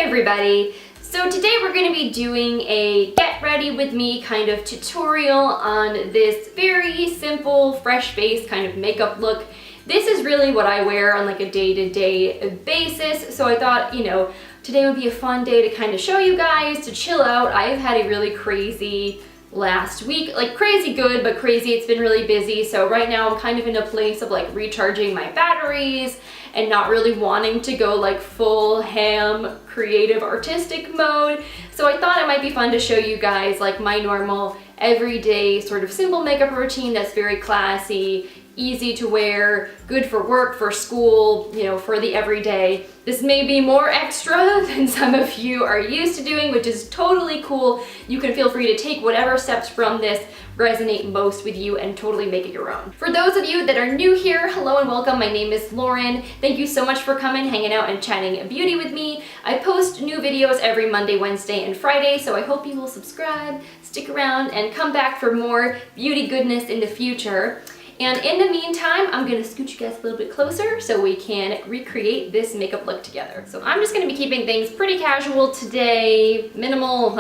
everybody! So today we're going to be doing a get ready with me kind of tutorial on this very simple fresh face kind of makeup look. This is really what I wear on like a day-to-day basis, so I thought, you know, today would be a fun day to kind of show you guys, to chill out. I've had a really crazy last week, like crazy good, but crazy. It's been really busy, so right now I'm kind of in a place of like recharging my batteries and not really wanting to go like full ham creative artistic mode. So I thought it might be fun to show you guys like my normal everyday sort of simple makeup routine that's very classy, easy to wear, good for work, for school, you know, for the everyday. This may be more extra than some of you are used to doing, which is totally cool. You can feel free to take whatever steps from this resonate most with you and totally make it your own. For those of you that are new here, hello and welcome. My name is Lauren. Thank you so much for coming, hanging out and chatting beauty with me. I post new videos every Monday, Wednesday, and Friday, so I hope you will subscribe, stick around, and come back for more beauty goodness in the future. And in the meantime, I'm gonna scooch you guys a little bit closer so we can recreate this makeup look together. So I'm just gonna be keeping things pretty casual today, minimal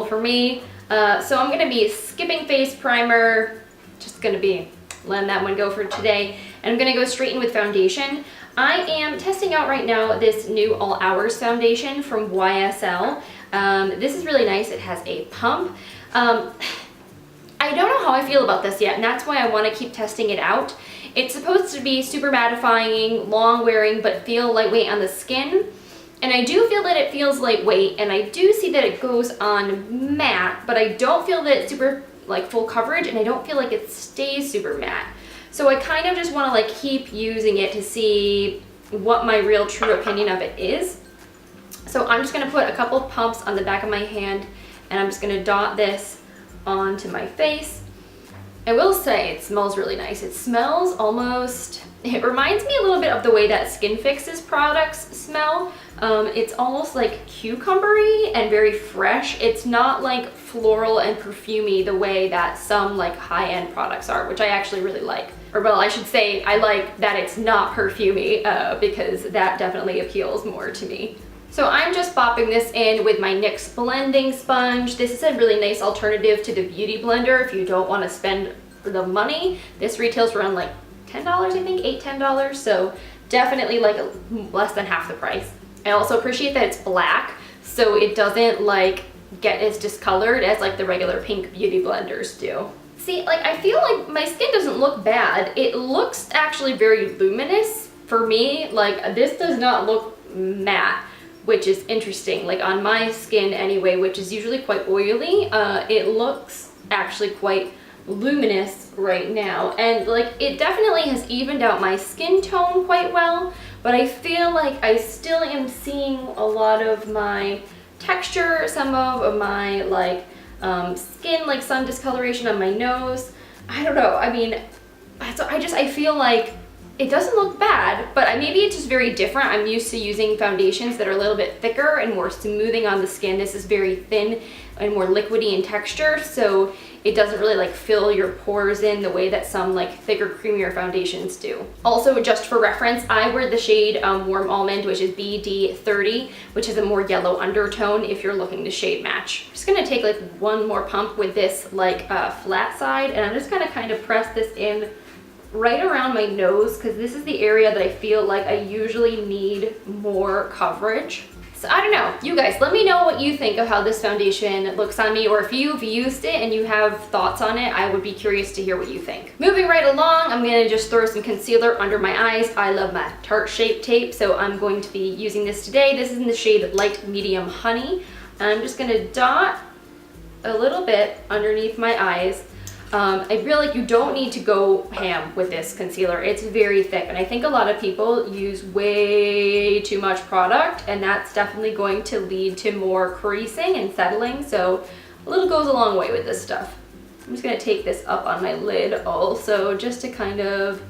for me. So I'm gonna be skipping face primer, just gonna be letting that one go for today. And I'm gonna go straight in with foundation. I am testing out right now this new All Hours foundation from YSL. This is really nice, it has a pump. I don't know how I feel about this yet, and that's why I want to keep testing it out. It's supposed to be super mattifying, long wearing, but feel lightweight on the skin. And I do feel that it feels lightweight, and I do see that it goes on matte, but I don't feel that it's super like full coverage, and I don't feel like it stays super matte. So I kind of just want to like keep using it to see what my real true opinion of it is. So I'm just going to put a couple pumps on the back of my hand, and I'm just going to dot this onto my face. I will say it smells really nice. It smells almost, it reminds me a little bit of the way that Skin Fix's products smell. It's almost like cucumbery and very fresh. It's not like floral and perfumey the way that some like high-end products are, which I actually really like. Or well, I should say I like that it's not perfumey because that definitely appeals more to me. So I'm just bopping this in with my NYX blending sponge. This is a really nice alternative to the Beauty Blender if you don't want to spend the money. This retails around like $10, I think, $8–10, so definitely like less than half the price. I also appreciate that it's black, so it doesn't like get as discolored as like the regular pink Beauty Blenders do. See, like I feel like my skin doesn't look bad. It looks actually very luminous for me. Like this does not look matte, which is interesting, like on my skin anyway, which is usually quite oily. It looks actually quite luminous right now, and like it definitely has evened out my skin tone quite well, but I feel like I still am seeing a lot of my texture, some of my like skin, like sun discoloration on my nose. I don't know, I mean, I feel like it doesn't look bad, but maybe it's just very different. I'm used to using foundations that are a little bit thicker and more smoothing on the skin. This is very thin and more liquidy in texture, so it doesn't really like fill your pores in the way that some like thicker, creamier foundations do. Also, just for reference, I wear the shade Warm Almond, which is BD30, which is a more yellow undertone if you're looking to shade match. I'm just gonna take like one more pump with this like flat side, and I'm just gonna kind of press this in right around my nose because this is the area that I feel like I usually need more coverage. So I don't know, you guys, let me know what you think of how this foundation looks on me, or if you've used it and you have thoughts on it, I would be curious to hear what you think. Moving right along, I'm gonna just throw some concealer under my eyes. I love my Tarte Shape Tape, so I'm going to be using this today. This is in the shade Light Medium Honey. And I'm just gonna dot a little bit underneath my eyes. I feel like you don't need to go ham with this concealer. It's very thick, and I think a lot of people use way too much product, and that's definitely going to lead to more creasing and settling, so a little goes a long way with this stuff. I'm just going to take this up on my lid also, just to kind of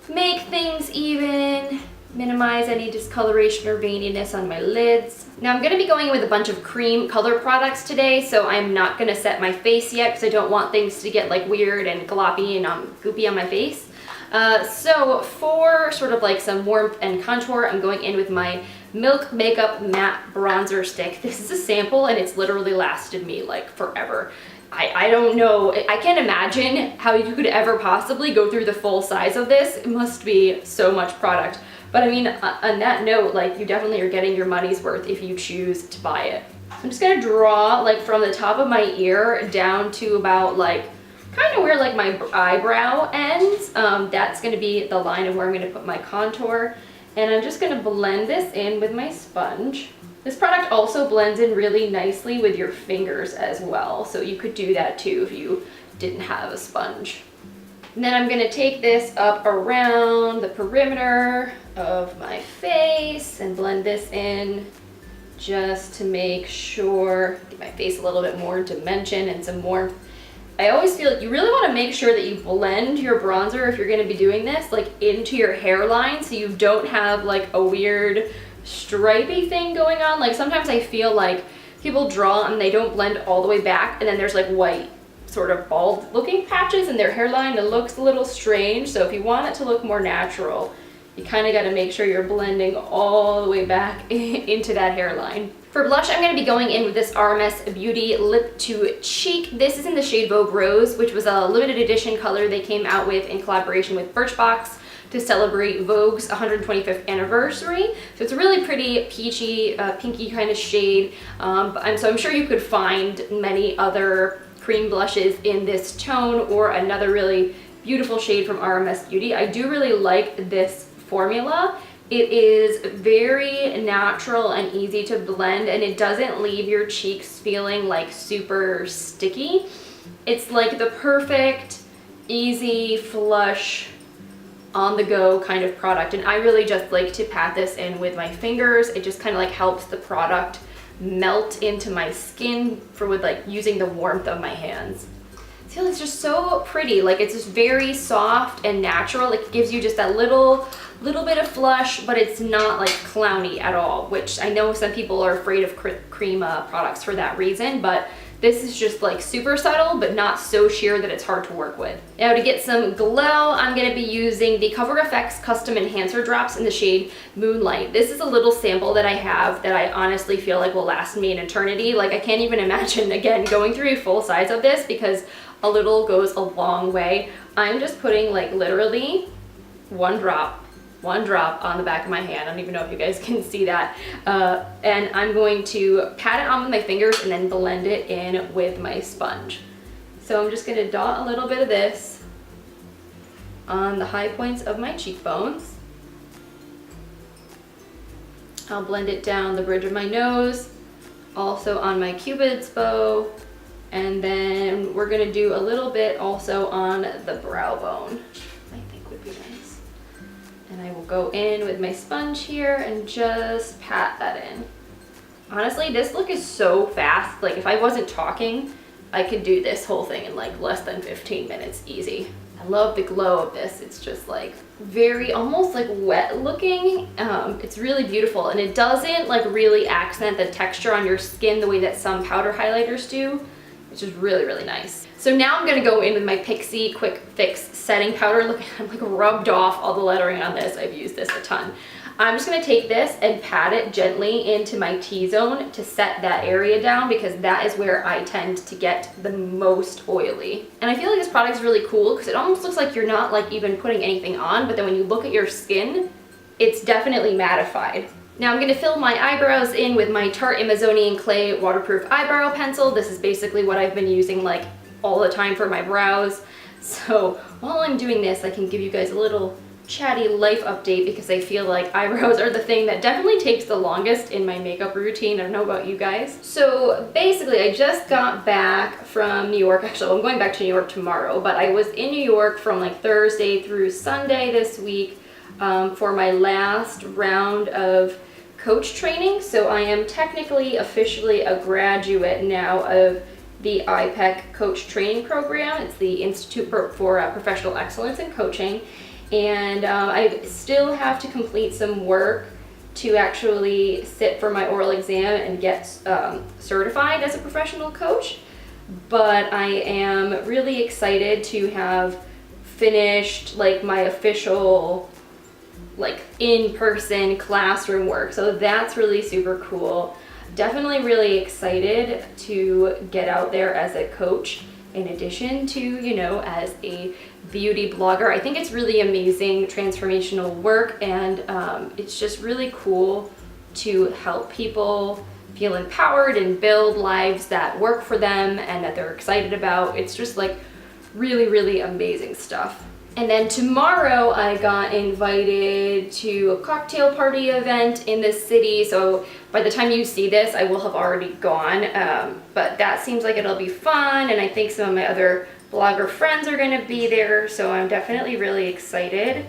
make things even, minimize any discoloration or veininess on my lids. Now I'm going to be going with a bunch of cream color products today, so I'm not going to set my face yet because I don't want things to get like weird and gloppy and goopy on my face. So for sort of like some warmth and contour, I'm going in with my Milk Makeup Matte Bronzer Stick. This is a sample and it's literally lasted me like forever. I don't know, I can't imagine how you could ever possibly go through the full size of this. It must be so much product. But I mean, on that note, like you definitely are getting your money's worth if you choose to buy it. I'm just gonna draw like from the top of my ear down to about like kind of where like my eyebrow ends. That's gonna be the line of where I'm gonna put my contour. And I'm just gonna blend this in with my sponge. This product also blends in really nicely with your fingers as well, so you could do that too if you didn't have a sponge. And then I'm gonna take this up around the perimeter of my face and blend this in just to make sure, give my face a little bit more dimension and some warmth. I always feel like you really want to make sure that you blend your bronzer if you're going to be doing this like into your hairline so you don't have like a weird stripey thing going on. Like sometimes I feel like people draw and they don't blend all the way back and then there's like white sort of bald looking patches in their hairline. It looks a little strange, so if you want it to look more natural, you kind of got to make sure you're blending all the way back into that hairline. For blush, I'm going to be going in with this RMS Beauty Lip2Cheek. This is in the shade Vogue Rose, which was a limited edition color they came out with in collaboration with Birchbox to celebrate Vogue's 125th anniversary. So it's a really pretty peachy, pinky kind of shade. So I'm sure you could find many other cream blushes in this tone or another really beautiful shade from RMS Beauty. I do really like this formula. It is very natural and easy to blend, and it doesn't leave your cheeks feeling like super sticky. It's like the perfect, easy, flush, on the go kind of product, and I really just like to pat this in with my fingers. It just kind of like helps the product melt into my skin with like using the warmth of my hands. I feel it's just so pretty. Like it's just very soft and natural. It gives you just that little bit of flush, but it's not like clowny at all, which I know some people are afraid of cream products for that reason, but this is just like super subtle, but not so sheer that it's hard to work with. Now to get some glow, I'm gonna be using the Cover FX Custom Enhancer Drops in the shade Moonlight. This is a little sample that I have that I honestly feel like will last me an eternity. Like I can't even imagine, again, going through a full size of this because a little goes a long way. I'm just putting like literally one drop on the back of my hand. I don't even know if you guys can see that. And I'm going to pat it on with my fingers and then blend it in with my sponge. So I'm just gonna dot a little bit of this on the high points of my cheekbones. I'll blend it down the bridge of my nose, also on my Cupid's bow, and then we're gonna do a little bit also on the brow bone. I think would be nice. And I will go in with my sponge here and just pat that in. Honestly, this look is so fast. Like if I wasn't talking, I could do this whole thing in like less than 15 minutes, easy. I love the glow of this. It's just like very, almost like wet looking. It's really beautiful, and it doesn't like really accent the texture on your skin the way that some powder highlighters do, which is really, really nice. So now I'm gonna go in with my Pixi Quick Fix Setting Powder. Look, I'm like rubbed off all the lettering on this. I've used this a ton. I'm just gonna take this and pat it gently into my T-zone to set that area down, because that is where I tend to get the most oily. And I feel like this product is really cool because it almost looks like you're not like even putting anything on, but then when you look at your skin, it's definitely mattified. Now I'm gonna fill my eyebrows in with my Tarte Amazonian Clay Waterproof Eyebrow Pencil. This is basically what I've been using like all the time for my brows. So while I'm doing this, I can give you guys a little chatty life update, because I feel like eyebrows are the thing that definitely takes the longest in my makeup routine. I don't know about you guys. So basically I just got back from New York. Actually, I'm going back to New York tomorrow, but I was in New York from like Thursday through Sunday this week for my last round of coach training. So I am technically officially a graduate now of the IPEC coach training program. It's the Institute for Professional Excellence in Coaching. And I still have to complete some work to actually sit for my oral exam and get certified as a professional coach. But I am really excited to have finished like my official like in-person classroom work. So that's really super cool. Definitely really excited to get out there as a coach in addition to, you know, as a beauty blogger. I think it's really amazing transformational work, and it's just really cool to help people feel empowered and build lives that work for them and that they're excited about. It's just like really, really amazing stuff. And then tomorrow I got invited to a cocktail party event in the city. So by the time you see this, I will have already gone. But that seems like it'll be fun. And I think some of my other blogger friends are gonna be there. So I'm definitely really excited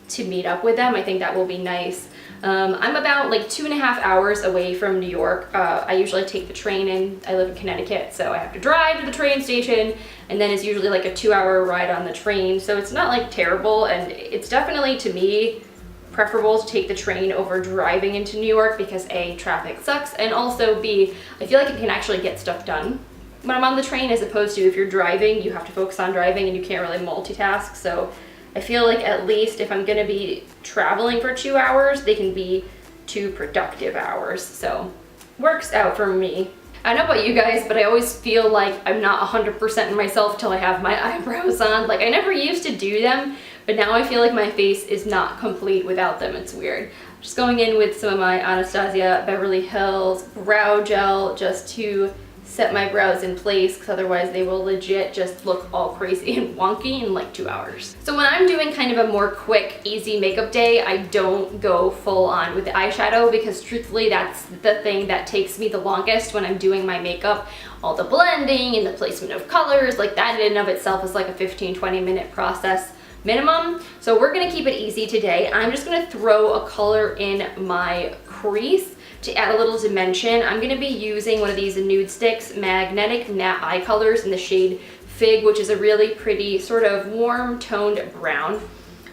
to meet up with them. I think that will be nice. I'm about like 2.5 hours away from New York. I usually take the train in. I live in Connecticut, so I have to drive to the train station, and then it's usually like a 2-hour ride on the train. So it's not like terrible, and it's definitely, to me, preferable to take the train over driving into New York because A, traffic sucks, and also B, I feel like I can actually get stuff done when I'm on the train, as opposed to if you're driving, you have to focus on driving and you can't really multitask. So I feel like at least if I'm gonna be traveling for 2 hours, they can be 2 productive hours. So works out for me. I don't know about you guys, but I always feel like I'm not 100% in myself till I have my eyebrows on. Like I never used to do them, but now I feel like my face is not complete without them. It's weird. Just going in with some of my Anastasia Beverly Hills brow gel just to set my brows in place, because otherwise they will legit just look all crazy and wonky in like 2 hours. So when I'm doing kind of a more quick, easy makeup day, I don't go full on with the eyeshadow, because truthfully that's the thing that takes me the longest when I'm doing my makeup. All the blending and the placement of colors, like that in and of itself is like a 15-20 minute process minimum. So we're gonna keep it easy today. I'm just gonna throw a color in my crease to add a little dimension. I'm gonna be using one of these Nudestix magnetic matte eye colors in the shade Fig, which is a really pretty sort of warm toned brown.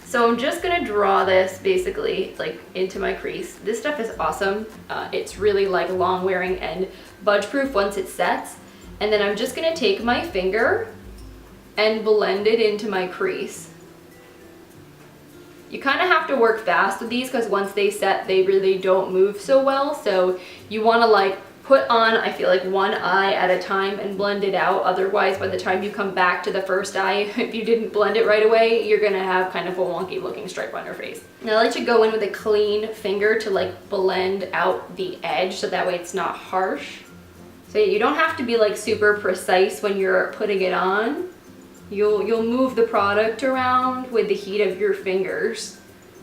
So I'm just gonna draw this basically like into my crease. This stuff is awesome. It's really like long wearing and budge proof once it sets. And then I'm just gonna take my finger and blend it into my crease. You kind of have to work fast with these because once they set, they really don't move so well. So you want to like put on, I feel like, one eye at a time and blend it out. Otherwise, by the time you come back to the first eye, if you didn't blend it right away, you're going to have kind of a wonky looking stripe on your face. Now I like to go in with a clean finger to like blend out the edge so that way it's not harsh. So you don't have to be like super precise when you're putting it on. You'll move the product around with the heat of your fingers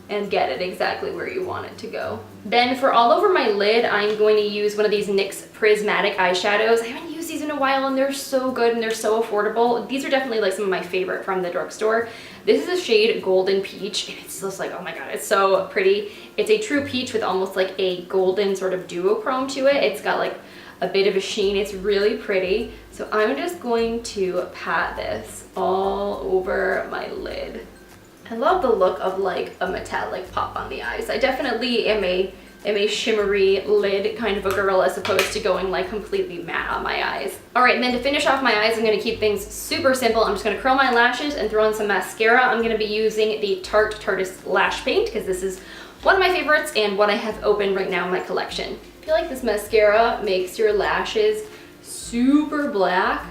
and get it exactly where you want it to go. Then for all over my lid, I'm going to use one of these NYX Prismatic eyeshadows. I haven't used these in a while and they're so good and they're so affordable. These are definitely like some of my favorite from the drugstore. This is a shade Golden Peach and it's just like, oh my god, it's so pretty. It's a true peach with almost like a golden sort of duochrome to it. It's got like a bit of a sheen. It's really pretty. So I'm just going to pat this all over my lid. I love the look of like a metallic pop on the eyes. I definitely am a shimmery lid kind of a girl as opposed to going like completely matte on my eyes. All right, and then to finish off my eyes, I'm gonna keep things super simple. I'm just gonna curl my lashes and throw in some mascara. I'm gonna be using the Tarteist Lash Paint because this is one of my favorites and what I have open right now in my collection. I feel like this mascara makes your lashes super black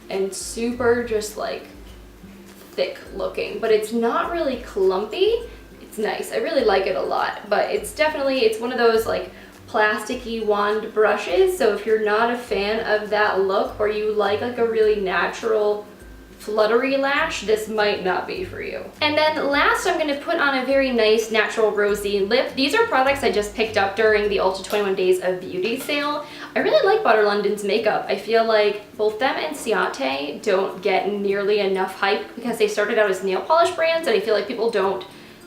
and super just like thick looking, but it's not really clumpy. It's nice. I really like it a lot, but it's one of those like plasticky wand brushes. So if you're not a fan of that look or you like a really natural fluttery lash, this might not be for you. And then last, I'm going to put on a very nice natural rosy lip. These are products I just picked up during the Ulta 21 Days of Beauty sale. I really like Butter London's makeup. I feel like both them and Ciate don't get nearly enough hype because they started out as nail polish brands, and I feel like people don't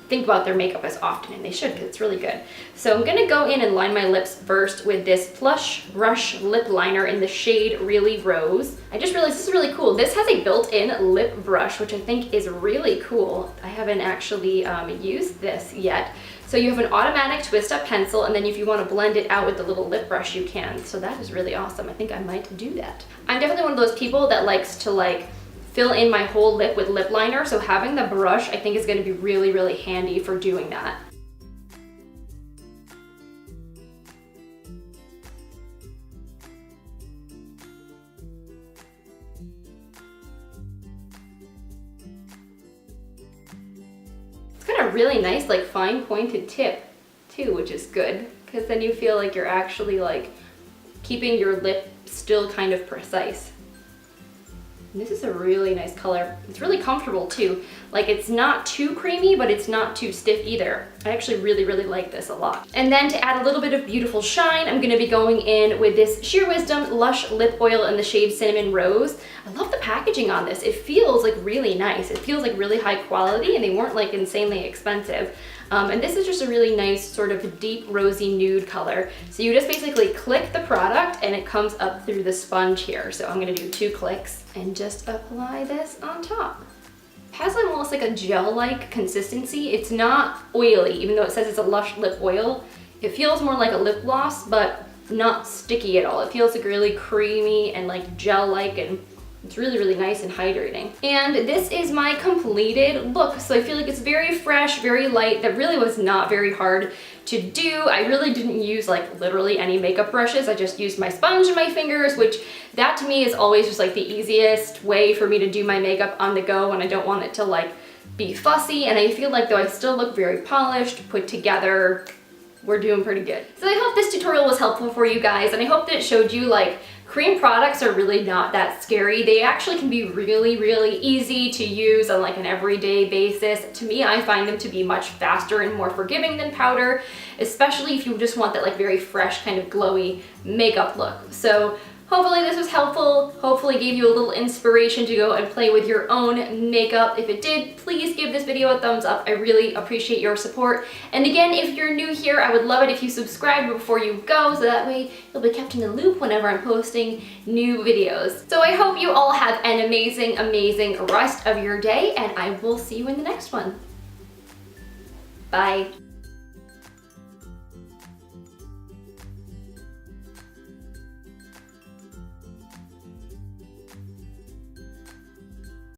think about their makeup as often, and they should because it's really good. So I'm gonna go in and line my lips first with this Plush Brush Lip Liner in the shade Really Rose. I just realized this is really cool. This has a built-in lip brush, which I think is really cool. I haven't actually used this yet. So you have an automatic twist up pencil, and then if you want to blend it out with the little lip brush, you can. So that is really awesome. I think I might do that. I'm definitely one of those people that likes to like fill in my whole lip with lip liner, so having the brush I think is going to be really, really handy for doing that. really nice like fine pointed tip too, which is good, because then you feel like you're actually like keeping your lip still kind of precise. And this is a really nice color. It's really comfortable too. Like it's not too creamy, but it's not too stiff either. I actually really, really like this a lot. And then to add a little bit of beautiful shine, I'm gonna be going in with this Sheer Wisdom Lush Lip Oil in the shade Cinnamon Rose. I love the packaging on this. It feels like really nice. It feels like really high quality, and they weren't like insanely expensive. And this is just a really nice sort of deep rosy nude color. So you just basically click the product and it comes up through the sponge here. So I'm gonna do 2 clicks and just apply this on top. It has almost like a gel-like consistency. It's not oily, even though it says it's a Lush lip oil. It feels more like a lip gloss, but not sticky at all. It feels like really creamy and like gel-like, and it's really, really nice and hydrating. And this is my completed look. So I feel like it's very fresh, very light. That really was not very hard to do. I really didn't use like literally any makeup brushes. I just used my sponge and my fingers, which that to me is always just like the easiest way for me to do my makeup on the go when I don't want it to like be fussy. And I feel like though I still look very polished, put together, we're doing pretty good. So I hope this tutorial was helpful for you guys, and I hope that it showed you like cream products are really not that scary. They actually can be really, really easy to use on like an everyday basis. To me, I find them to be much faster and more forgiving than powder, especially if you just want that like very fresh kind of glowy makeup look. So hopefully this was helpful, hopefully gave you a little inspiration to go and play with your own makeup. If it did, please give this video a thumbs up. I really appreciate your support. And again, if you're new here, I would love it if you subscribe before you go, so that way you'll be kept in the loop whenever I'm posting new videos. So I hope you all have an amazing, amazing rest of your day, and I will see you in the next one. Bye.